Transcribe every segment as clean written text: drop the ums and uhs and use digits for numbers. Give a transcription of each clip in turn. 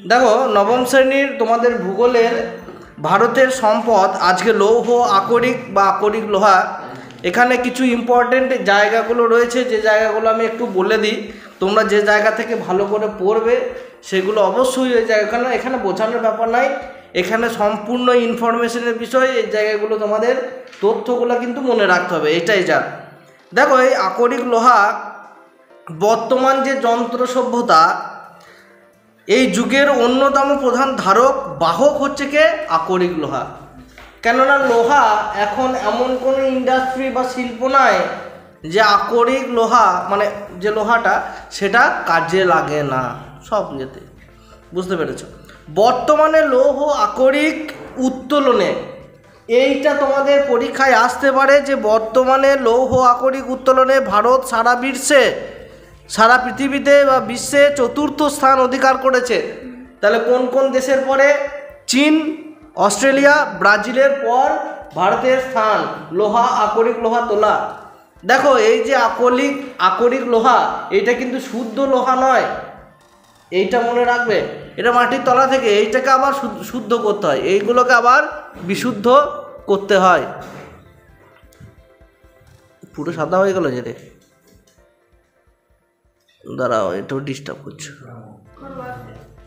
দেখো নবম শ্রেণীর তোমাদের ভূগোলের ভারতের সম্পদ আজকে লৌহ আকরিক বা আকরিক লোহা, এখানে কিছু ইম্পর্টেন্ট জায়গাগুলো রয়েছে, যে জায়গাগুলো আমি একটু বলে দিই। তোমরা যে জায়গা থেকে ভালো করে পড়বে সেগুলো অবশ্যই ওই জায়গা, এখানে বোঝানোর ব্যাপার নাই, এখানে সম্পূর্ণ ইনফরমেশনের বিষয়। এই জায়গাগুলো তোমাদের তথ্যগুলো কিন্তু মনে রাখতে হবে, এটাই যা। দেখো এই আকরিক লোহা বর্তমান যে যন্ত্র সভ্যতা, এই যুগের অন্যতম প্রধান ধারক বাহক হচ্ছে কে? আকরিক লোহা। কেননা লোহা এখন এমন কোনো ইন্ডাস্ট্রি বা শিল্প নয় যে আকরিক লোহা মানে যে লোহাটা সেটা কাজে লাগে না, সব যেতে। বুঝতে পেরেছ? বর্তমানে লৌহ আকরিক উত্তোলনে, এইটা তোমাদের পরীক্ষায় আসতে পারে যে বর্তমানে লৌহ আকরিক উত্তোলনে ভারত সারা পৃথিবীতে বা বিশ্বে 4র্থ স্থান অধিকার করেছে। তাহলে কোন কোন দেশের পরে? চীন, অস্ট্রেলিয়া, ব্রাজিলের পর ভারতের স্থান লোহা আকরিক লোহা তোলা। দেখো এই যে আকরিক লোহা, এইটা কিন্তু শুদ্ধ লোহা নয়, এইটা মনে রাখবে। এটা মাটির তলা থেকে, এইটাকে আবার শুদ্ধ করতে হয়, এইগুলোকে আবার বিশুদ্ধ করতে হয়। পুরো সাদা হয়ে গেল যে রে, দাঁড়াও একটু ডিস্টার্ব করছে।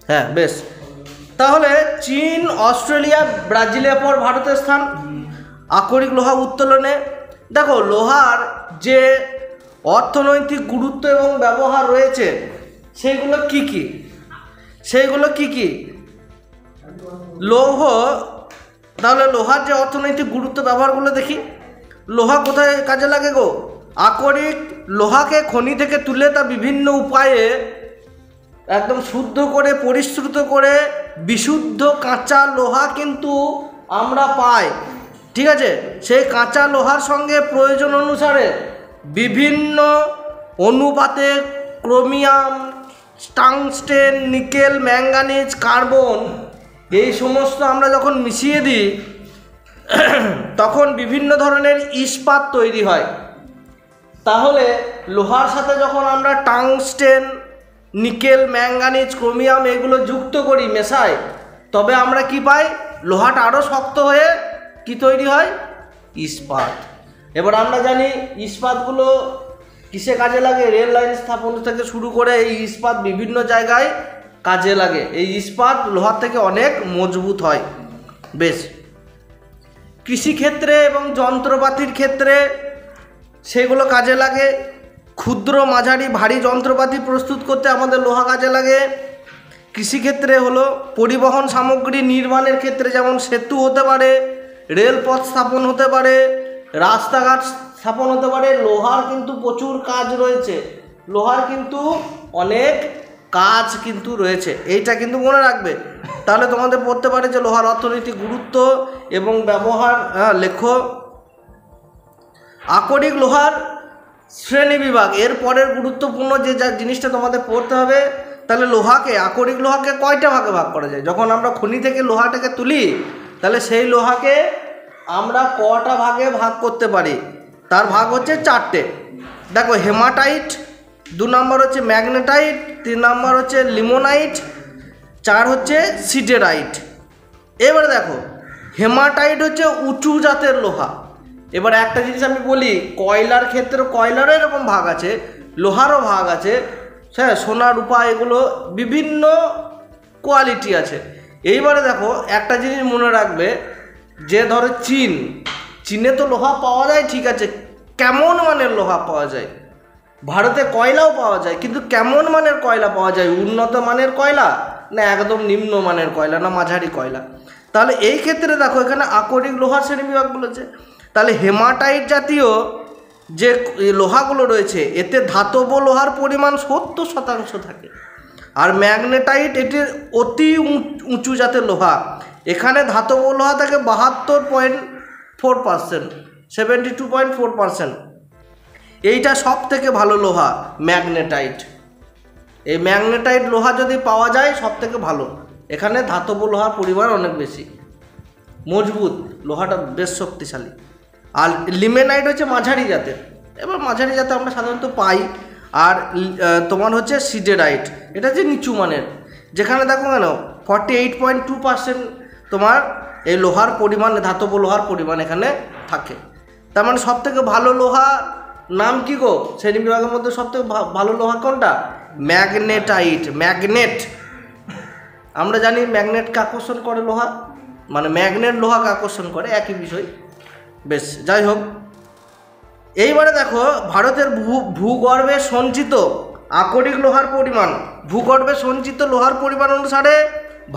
হ্যাঁ বেশ, তাহলে চীন, অস্ট্রেলিয়া, ব্রাজিলের পর ভারতের স্থান আকরিক লোহা উত্তোলনে। দেখো লোহার যে অর্থনৈতিক গুরুত্ব এবং ব্যবহার রয়েছে সেইগুলো কি? লৌহ, তাহলে লোহার যে অর্থনৈতিক গুরুত্ব ব্যবহারগুলো দেখি। লোহা কোথায় কাজে লাগে গো? আকরিক লোহাকে খনি থেকে তুলে তা বিভিন্ন উপায়ে একদম শুদ্ধ করে পরিশ্রুত করে বিশুদ্ধ কাঁচা লোহা কিন্তু আমরা পাই। ঠিক আছে, সেই কাঁচা লোহার সঙ্গে প্রয়োজন অনুসারে বিভিন্ন অনুপাতে chromium, tungsten, nickel, manganese, carbon, এই সমস্ত আমরা যখন মিশিয়ে দিই তখন বিভিন্ন ধরনের ইস্পাত তৈরি হয়। তাহলে লোহার সাথে যখন আমরা টাংস্টেন, নিকেল, ম্যাঙ্গানিজ, ক্রোমিয়াম এগুলো যুক্ত করি, মেশাই, তবে আমরা কি পাই? লোহাটা আরও শক্ত হয়ে কি তৈরি হয়? ইস্পাত। এবার আমরা জানি ইস্পাতগুলো কিসে কাজে লাগে? রেল লাইন স্থাপন থেকে শুরু করে এই ইস্পাত বিভিন্ন জায়গায় কাজে লাগে। এই ইস্পাত লোহার থেকে অনেক মজবুত হয়। বেশ, কৃষিক্ষেত্রে এবং যন্ত্রপাতির ক্ষেত্রে সেগুলো কাজে লাগে। ক্ষুদ্র, মাঝারি, ভারী যন্ত্রপাতি প্রস্তুত করতে আমাদের লোহা কাজে লাগে। কৃষিক্ষেত্রে হলো পরিবহন সামগ্রী নির্মাণের ক্ষেত্রে, যেমন সেতু হতে পারে, রেলপথ স্থাপন হতে পারে, রাস্তাঘাট স্থাপন হতে পারে। লোহার কিন্তু প্রচুর কাজ রয়েছে, লোহার কিন্তু অনেক কাজ কিন্তু রয়েছে, এইটা কিন্তু মনে রাখবে। তাহলে তোমাদের পড়তে পারে যে লোহার অর্থনৈতিক গুরুত্ব এবং ব্যবহার লেখো। আকরিক লোহার শ্রেণী বিভাগ, এর পরের গুরুত্বপূর্ণ যে জিনিসটা তোমাদের পড়তে হবে। তাহলে আকরিক লোহাকে কয়টা ভাগে ভাগ করা যায়? যখন আমরা খনি থেকে লোহাটাকে তুলি তাহলে সেই লোহাকে আমরা কটা ভাগে ভাগ করতে পারি? তার ভাগ হচ্ছে 4টে। দেখো হেমাটাইট, 2 নম্বর হচ্ছে ম্যাগনেটাইট, 3 নম্বর হচ্ছে লিমোনাইট, 4 হচ্ছে সিডেরাইট। এবারে দেখো হেমাটাইট হচ্ছে উঁচু জাতের লোহা। এবার একটা জিনিস আমি বলি, কয়লার ক্ষেত্রে কয়লারও এরকম ভাগ আছে, লোহারও ভাগ আছে, হ্যাঁ, সোনা, রূপা, এগুলো বিভিন্ন কোয়ালিটি আছে। এইবারে দেখো একটা জিনিস মনে রাখবে, যে ধরো চীনে তো লোহা পাওয়া যায়, ঠিক আছে, কেমন মানের লোহা পাওয়া যায়? ভারতে কয়লাও পাওয়া যায়, কিন্তু কেমন মানের কয়লা পাওয়া যায়? উন্নত মানের কয়লা না একদম নিম্ন মানের কয়লা না মাঝারি কয়লা? তাহলে এই ক্ষেত্রে দেখো এখানে আকরিক লোহার শ্রেণীবিভাগ বলেছে। তাহলে হেমাটাইট জাতীয় যে লোহাগুলো রয়েছে এতে ধাতব লোহার পরিমাণ 70% থাকে। আর ম্যাগনেটাইট এটি অতি উঁচু জাতের লোহা, এখানে ধাতব লোহা থাকে 72.4%, 72.4%। এইটা সব থেকে ভালো লোহা ম্যাগনেটাইট। এই ম্যাগনেটাইট লোহা যদি পাওয়া যায় সব থেকে ভালো, এখানে ধাতব লোহার পরিমাণ অনেক বেশি, মজবুত, লোহাটা বেশ শক্তিশালী। আর লিমেনাইট হচ্ছে মাঝারি জাতের। এবার মাঝারি জাতে আমরা সাধারণত পাই। আর তোমার হচ্ছে সিডেরাইট, এটা হচ্ছে নিচু মানের। যেখানে দেখো কেন 48.2% তোমার এই লোহার পরিমাণ, ধাতব লোহার পরিমাণ এখানে থাকে। তার মানে সব থেকে ভালো লোহা নাম কি গো? শ্রেণী বিভাগের মধ্যে সব থেকে ভালো লোহা কোনটা? ম্যাগনেটাইট। ম্যাগনেট, আমরা জানি ম্যাগনেটকে আকর্ষণ করে লোহা, মানে ম্যাগনেট লোহাকে আকর্ষণ করে, একই বিষয়। বেশ, যাই হোক, এইবারে দেখো ভারতের ভূগর্ভে সঞ্চিত আকরিক লোহার পরিমাণ, ভূগর্ভে সঞ্চিত লোহার পরিমাণ অনুসারে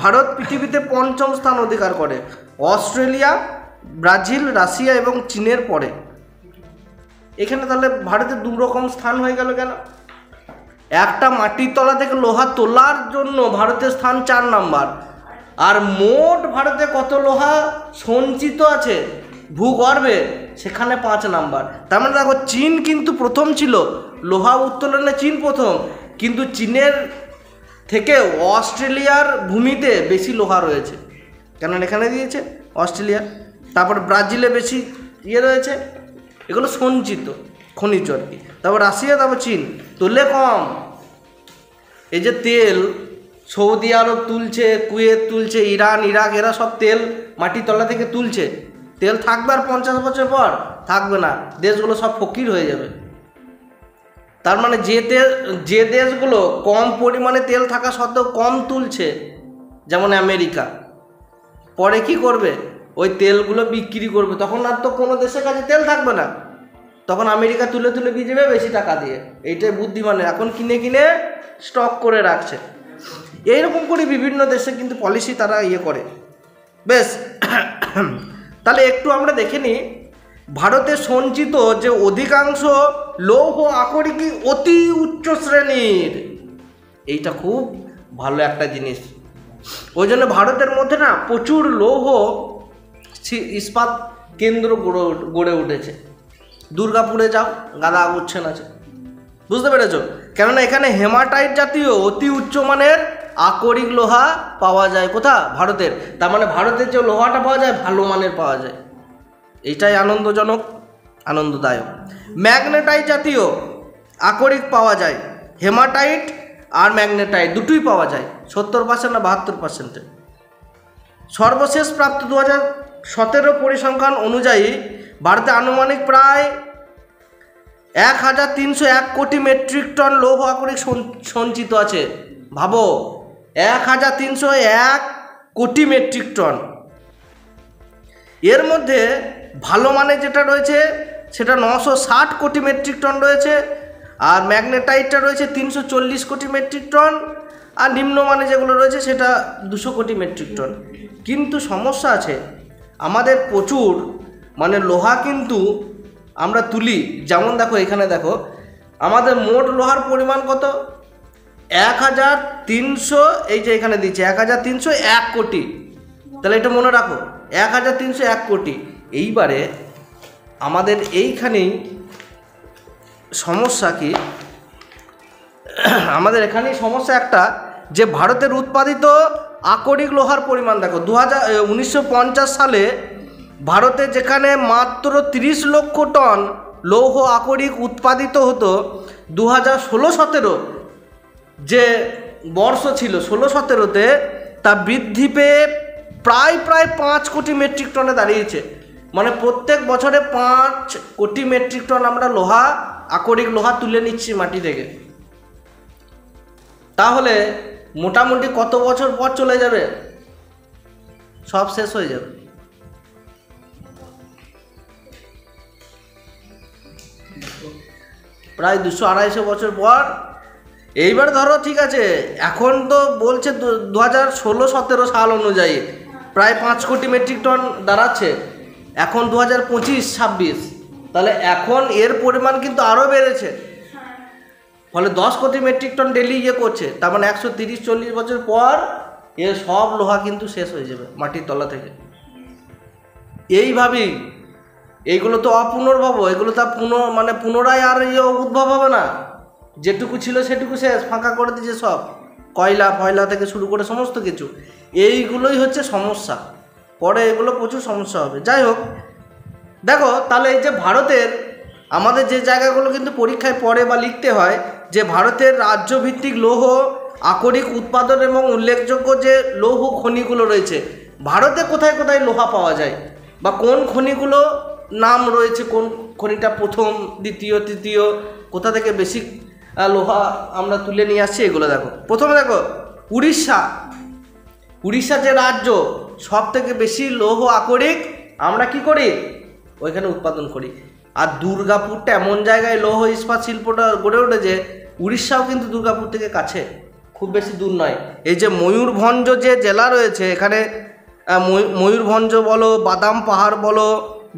ভারত পৃথিবীতে 5ম স্থান অধিকার করে, অস্ট্রেলিয়া, ব্রাজিল, রাশিয়া এবং চীনের পরে। এখানে তাহলে ভারতের 2 রকম স্থান হয়ে গেল কেন? একটা মাটির তলা থেকে লোহা তোলার জন্য ভারতের স্থান 4 নাম্বার, আর মোট ভারতে কত লোহা সঞ্চিত আছে ভূগর্ভে সেখানে 5 নাম্বার। তার মানে দেখো চীন কিন্তু প্রথম ছিল, লোহা উত্তোলনে চীন প্রথম, কিন্তু চীনের থেকে অস্ট্রেলিয়ার ভূমিতে বেশি লোহা রয়েছে, কেন এখানে দিয়েছে অস্ট্রেলিয়া। তারপর ব্রাজিলে বেশি রয়েছে, এগুলো সঞ্চিত খনিজ আর কি। তারপর রাশিয়া, তারপর চীন, তুললে কম। এই যে তেল সৌদি আরব তুলছে, কুয়েত তুলছে, ইরান, ইরাক, এরা সব তেল মাটির তলা থেকে তুলছে। তেল থাকবে আর 50 বছর পর? থাকবে না, দেশগুলো সব ফকির হয়ে যাবে। তার মানে যে দেশগুলো কম পরিমাণে তেল থাকা সত্ত্বেও কম তুলছে, যেমন আমেরিকা, পরে কি করবে? ওই তেলগুলো বিক্রি করবে, তখন আর তো কোনো দেশের কাছে তেল থাকবে না, তখন আমেরিকা তুলে তুলে বেচবে বেশি টাকা দিয়ে। এইটাই বুদ্ধিমানের, এখন কিনে কিনে স্টক করে রাখছে। এইরকম করে বিভিন্ন দেশে কিন্তু পলিসি তারা করে। বেশ, তাহলে একটু আমরা দেখে নিই ভারতে সঞ্চিত যে অধিকাংশ লৌহ আকরিকই অতি উচ্চ শ্রেণীর। এইটা খুব ভালো একটা জিনিস। ওই জন্য ভারতের মধ্যে না প্রচুর লৌহ ইস্পাত কেন্দ্র গড়ে উঠেছে। দুর্গাপুরে যাও, গাদা আগুচ্ছেন আছে, বুঝতে পেরেছ? কেননা এখানে হেমাটাইট জাতীয় অতি উচ্চমানের আকরিক লোহা পাওয়া যায়। কোথা? ভারতের। তার মানে ভারতের যে লোহাটা পাওয়া যায় ভালো মানের পাওয়া যায়, এইটাই আনন্দজনক, আনন্দদায়ক। ম্যাগনেটাইট জাতীয় আকরিক পাওয়া যায়, হেমাটাইট আর ম্যাগনেটাইট দুটোই পাওয়া যায় 70% না 72%। সর্বশেষ প্রাপ্ত 2017 পরিসংখ্যান অনুযায়ী ভারতে আনুমানিক প্রায় 1301 কোটি মেট্রিক টন লৌহ আকরিক সঞ্চিত আছে। ভাবো, 1301 কোটি মেট্রিক টন। এর মধ্যে ভালো মানের যেটা রয়েছে সেটা 960 কোটি মেট্রিক টন রয়েছে, আর ম্যাগনেটাইটটা রয়েছে 340 কোটি মেট্রিক টন, আর নিম্নমানে যেগুলো রয়েছে সেটা 200 কোটি মেট্রিক টন। কিন্তু সমস্যা আছে, আমাদের প্রচুর মানে লোহা কিন্তু আমরা তুলি। যেমন দেখো এখানে দেখো আমাদের মোট লোহার পরিমাণ কত? 1300, এই যে এখানে দিচ্ছে 1301 কোটি। তাহলে এটা মনে রাখো, 1301 কোটি। এইবারে আমাদের এইখানেই সমস্যা কি, আমাদের এখানেই সমস্যা একটা, যে ভারতের উৎপাদিত আকরিক লোহার পরিমাণ দেখো 1950 সালে ভারতে যেখানে মাত্র 30 লক্ষ টন লৌহ আকরিক উৎপাদিত হতো, 2016-17 যে বর্ষ ছিল 16-17-তে তা বৃদ্ধি পেয়ে প্রায় 5 কোটি মেট্রিক টনে দাঁড়িয়েছে। মানে প্রত্যেক বছরে 5 কোটি মেট্রিক টন আমরা লোহা, আকরিক লোহা তুলে নিচ্ছি মাটি থেকে। তাহলে মোটামুটি কত বছর পর চলে যাবে? সব শেষ হয়ে যাবে। প্রায় 200-250 বছর পর। এইবার ধরো ঠিক আছে, এখন তো বলছে 2016-17 সাল অনুযায়ী প্রায় 5 কোটি মেট্রিক টন দাঁড়াচ্ছে, এখন 2025-26, তাহলে এখন এর পরিমাণ কিন্তু আরও বেড়েছে। ফলে 10 কোটি মেট্রিক টন ডেলি করছে। তার মানে 130-40 বছর পর এর সব লোহা কিন্তু শেষ হয়ে যাবে মাটির তলা থেকে। এইভাবেই এইগুলো তো অপুনর্ভব, এগুলো তো পুনরায় আর উদ্ভব হবে না। যেটুকু ছিল সেটুকু শেষ, ফাঁকা করে দিয়েছে সব, কয়লা ফয়লা থেকে শুরু করে সমস্ত কিছু। এইগুলোই হচ্ছে সমস্যা, পরে এগুলো প্রচুর সমস্যা হবে। যাই হোক, দেখো তাহলে এই যে ভারতের আমাদের যে জায়গাগুলো কিন্তু পরীক্ষায় পড়ে বা লিখতে হয়, যে ভারতের রাজ্যভিত্তিক লৌহ আকরিক উৎপাদন এবং উল্লেখযোগ্য যে লৌহ খনিগুলো রয়েছে, ভারতে কোথায় কোথায় লোহা পাওয়া যায় বা কোন খনিগুলো নাম রয়েছে, কোন খনিটা প্রথম, দ্বিতীয়, তৃতীয়, কোথা থেকে বেশি লোহা আমরা তুলে নিয়ে আসছি, এগুলো দেখো। প্রথমে দেখো উড়িষ্যা যে রাজ্য, সব থেকে বেশি লৌহ আকরিক আমরা কি করি, ওইখানে উৎপাদন করি। আর দুর্গাপুরটা এমন জায়গায় লৌহ ইস্পাত শিল্পটা গড়ে উঠেছে, উড়িষ্যাও কিন্তু দুর্গাপুর থেকে কাছে, খুব বেশি দূর নয়। এই যে ময়ূরভঞ্জ যে জেলা রয়েছে, এখানে ময়ূরভঞ্জ বলো, বাদাম পাহাড় বলো,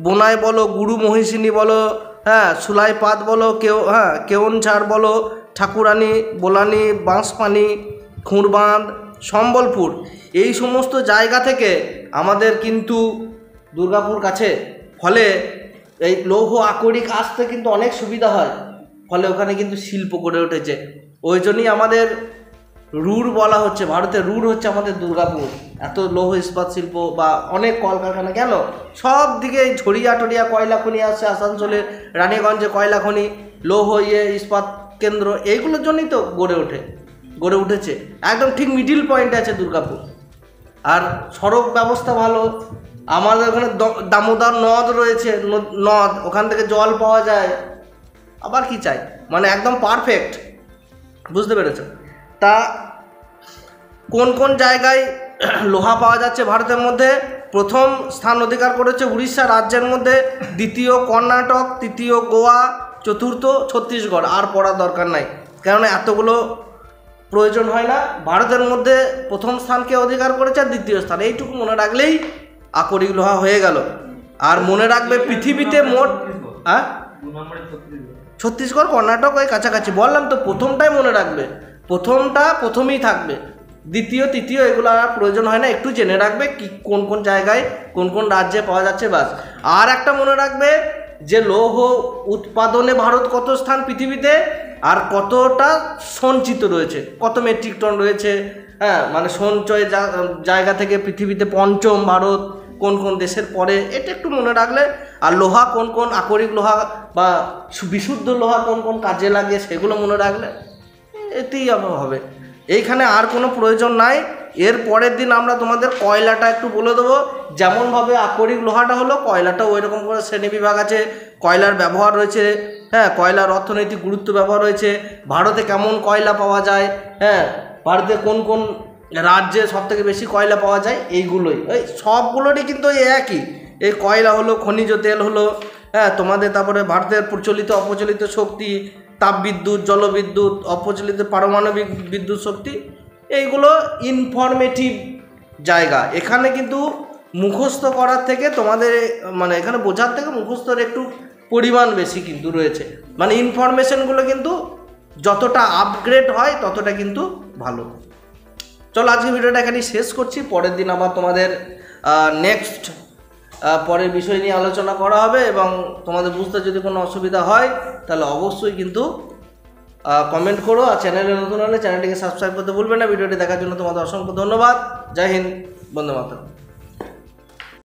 বোনাই বলো, গুরু মহিষিনী বলো, হ্যাঁ, সুলাইপাত বলো, কেওনঝাড় বলো, ঠাকুরানী, বোলানি, বাঁশপানি, খুঁড়বাঁধ, সম্বলপুর, এই সমস্ত জায়গা থেকে আমাদের কিন্তু দুর্গাপুর কাছে। ফলে এই লৌহ আকরিক আসতে কিন্তু অনেক সুবিধা হয়, ফলে ওখানে কিন্তু শিল্প গড়ে উঠেছে। ওই জন্যই আমাদের রুর বলা হচ্ছে, ভারতের রুর হচ্ছে আমাদের দুর্গাপুর। এত লৌহ ইস্পাত শিল্প বা অনেক কলকারখানা, কেন সব দিকে ঝরিয়া টরিয়া কয়লা খনি আসছে, আসানসোলে রানীগঞ্জে কয়লা খনি, লৌহ ইস্পাত কেন্দ্র, এইগুলোর জন্যই তো গড়ে উঠেছে। একদম ঠিক মিডিল পয়েন্টে আছে দুর্গাপুর। আর সড়ক ব্যবস্থা ভালো, আমাদের ওখানে দামোদর নদ রয়েছে, নদ, ওখান থেকে জল পাওয়া যায়, আবার কি চাই, মানে একদম পারফেক্ট, বুঝতে পেরেছ? তা কোন কোন জায়গায় লোহা পাওয়া যাচ্ছে ভারতের মধ্যে? প্রথম স্থান অধিকার করেছে উড়িষ্যা রাজ্যের মধ্যে, দ্বিতীয় কর্ণাটক, তৃতীয় গোয়া, চতুর্থ ছত্তিশগড়। আর পড়ার দরকার নাই, কেননা এতগুলো প্রয়োজন হয় না। ভারতের মধ্যে প্রথম স্থানকে অধিকার করেছে, আর দ্বিতীয় স্থান, এইটুকু মনে রাখলেই আকরিক লোহা হয়ে গেল। আর মনে রাখবে পৃথিবীতে মোট ছত্তিশগড়, কর্ণাটক, ওই কাছাকাছি বললাম তো। প্রথমটাই মনে রাখবে, প্রথমেই থাকবে, দ্বিতীয়, তৃতীয় এগুলো আর প্রয়োজন হয় না, একটু জেনে রাখবে কি কোন কোন জায়গায় কোন কোন রাজ্যে পাওয়া যাচ্ছে, বাস। আর একটা মনে রাখবে যে লৌহ উৎপাদনে ভারত কত স্থান পৃথিবীতে, আর কতটা সঞ্চিত রয়েছে, কত মেট্রিক টন রয়েছে, হ্যাঁ, মানে সঞ্চয় জায়গা থেকে পৃথিবীতে পঞ্চম ভারত, কোন কোন দেশের পরে, এটা একটু মনে রাখলে। আর লোহা কোন কোন আকরিক লোহা বা বিশুদ্ধ লোহা কোন কোন কাজে লাগে, সেগুলো মনে রাখলে এতেই হবে। এইখানে আর কোনো প্রয়োজন নাই। এর পরের দিন আমরা তোমাদের কয়লাটা একটু বলে দেবো। যেমনভাবে আকরিক লোহাটা হলো, কয়লাটাও ওই রকম করে শ্রেণীবিভাগ আছে, কয়লার ব্যবহার রয়েছে, হ্যাঁ, কয়লার অর্থনৈতিক গুরুত্ব ব্যবহার রয়েছে, ভারতে কেমন কয়লা পাওয়া যায়, হ্যাঁ, ভারতে কোন কোন রাজ্যে সবথেকে বেশি কয়লা পাওয়া যায়, এইগুলোই, এই সবগুলোরই কিন্তু একই। এই কয়লা হলো খনিজ তেল হলো, হ্যাঁ, তোমাদের তারপরে ভারতের প্রচলিত অপ্রচলিত শক্তি, তাপবিদ্যুৎ, জলবিদ্যুৎ, অপ্রচলিত পারমাণবিক বিদ্যুৎ শক্তি, এইগুলো ইনফরমেটিভ জায়গা। এখানে কিন্তু মুখস্থ করার থেকে তোমাদের মানে এখানে বোঝার থেকে মুখস্থর একটু পরিমাণ বেশি কিন্তু রয়েছে, মানে ইনফরমেশনগুলো কিন্তু যতটা আপগ্রেড হয় ততটা কিন্তু ভালো। চলো আজকে ভিডিওটা এখানেই শেষ করছি। পরের দিন আবার তোমাদের নেক্সট পরের বিষয় নিয়ে আলোচনা করা হবে, এবং তোমাদের বুঝতে যদি কোনো অসুবিধা হয় তাহলে অবশ্যই কিন্তু কমেন্ট করো। আর চ্যানেলে নতুন হলে চ্যানেলটিকে সাবস্ক্রাইব করতে ভুলবে না। ভিডিওটি দেখার জন্য তোমাদের অসংখ্য ধন্যবাদ। জয় হিন্দ, বন্দে মাতরম।